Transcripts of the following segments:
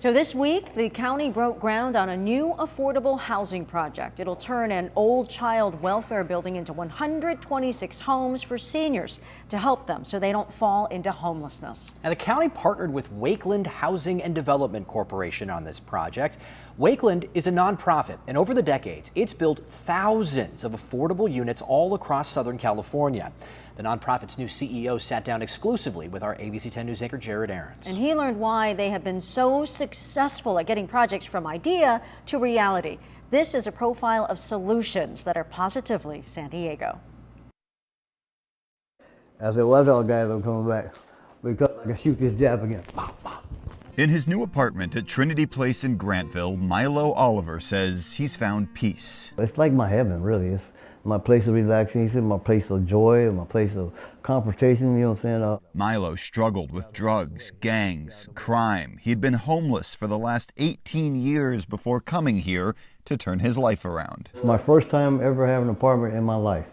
So this week, the county broke ground on a new affordable housing project. It'll turn an old child welfare building into 126 homes for seniors to help them so they don't fall into homelessness. And the county partnered with Wakeland Housing and Development Corporation on this project. Wakeland is a nonprofit, and over the decades, it's built thousands of affordable units all across Southern California. The nonprofit's new CEO sat down exclusively with our ABC 10 News anchor Jared Aarons. And he learned why they have been so successful at getting projects from idea to reality. This is a profile of solutions that are positively San Diego. I said, well, all guys are coming back because I can shoot this jab again. In his new apartment at Trinity Place in Grantville, Milo Oliver says he's found peace. It's like my heaven, really. It's my place of relaxation, my place of joy, my place of confrontation, you know what I'm saying? Milo struggled with drugs, gangs, crime. He'd been homeless for the last 18 years before coming here to turn his life around. It's my first time ever having an apartment in my life,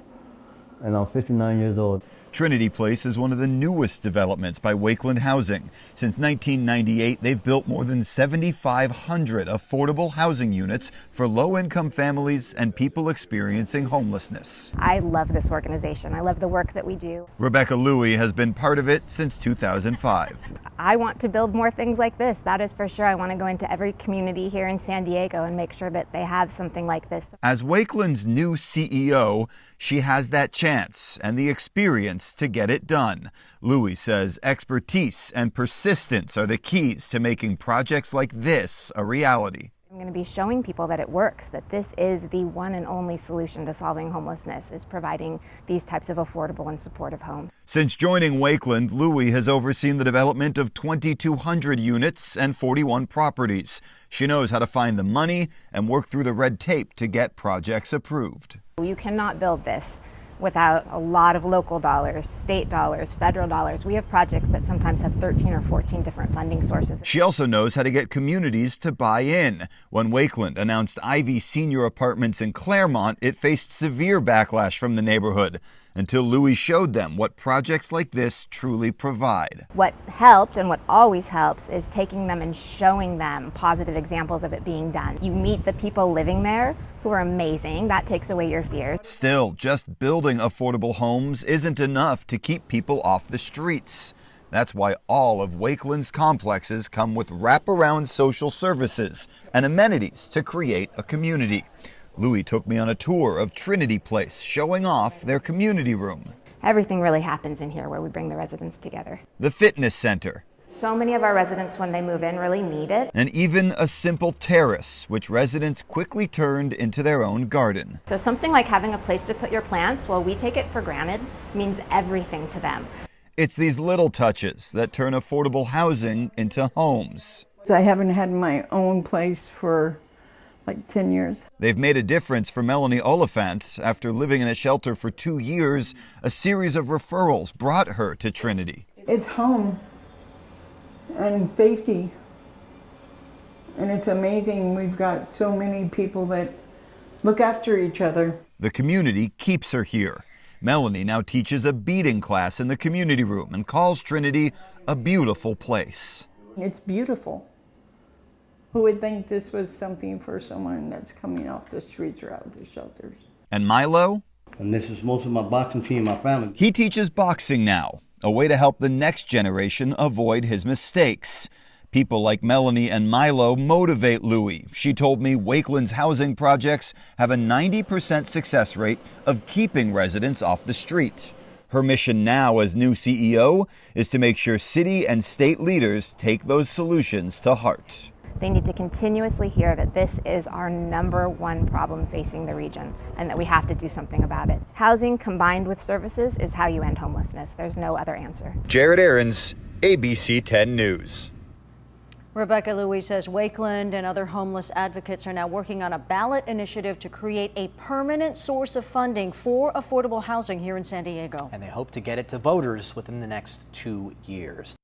and I'm 59 years old. Trinity Place is one of the newest developments by Wakeland Housing. Since 1998, they've built more than 7,500 affordable housing units for low-income families and people experiencing homelessness. I love this organization. I love the work that we do. Rebecca Louie has been part of it since 2005. I want to build more things like this, that is for sure. I want to go into every community here in San Diego and make sure that they have something like this. As Wakeland's new CEO, she has that chance and the experience to get it done. Louie says expertise and persistence are the keys to making projects like this a reality. I'm going to be showing people that it works, that this is the one and only solution to solving homelessness, is providing these types of affordable and supportive homes. Since joining Wakeland, Louie has overseen the development of 2,200 units and 41 properties. She knows how to find the money and work through the red tape to get projects approved. You cannot build this without a lot of local dollars, state dollars, federal dollars. We have projects that sometimes have 13 or 14 different funding sources. She also knows how to get communities to buy in. When Wakeland announced Ivy Senior Apartments in Claremont, it faced severe backlash from the neighborhood until Louie showed them what projects like this truly provide. What helped and what always helps is taking them and showing them positive examples of it being done. You meet the people living there who are amazing. That takes away your fears. Still, just building affordable homes isn't enough to keep people off the streets. That's why all of Wakeland's complexes come with wraparound social services and amenities to create a community. Louie took me on a tour of Trinity Place, showing off their community room. Everything really happens in here where we bring the residents together. The fitness center. So many of our residents, when they move in, really need it. And even a simple terrace, which residents quickly turned into their own garden. So something like having a place to put your plants, well, we take it for granted, means everything to them. It's these little touches that turn affordable housing into homes. I haven't had my own place for like 10 years. They've made a difference for Melanie Oliphant. After living in a shelter for 2 years, a series of referrals brought her to Trinity. It's home and safety. And it's amazing. We've got so many people that look after each other. The community keeps her here. Melanie now teaches a beading class in the community room and calls Trinity a beautiful place. It's beautiful. Who would think this was something for someone that's coming off the streets or out of the shelters? And Milo? And this is most of my boxing team, my family. He teaches boxing now, a way to help the next generation avoid his mistakes. People like Melanie and Milo motivate Louie. She told me Wakeland's housing projects have a 90% success rate of keeping residents off the street. Her mission now as new CEO is to make sure city and state leaders take those solutions to heart. They need to continuously hear that this is our #1 problem facing the region and that we have to do something about it. Housing combined with services is how you end homelessness. There's no other answer. Jared Aarons, ABC 10 News. Rebecca Louie says Wakeland and other homeless advocates are now working on a ballot initiative to create a permanent source of funding for affordable housing here in San Diego. And they hope to get it to voters within the next 2 years.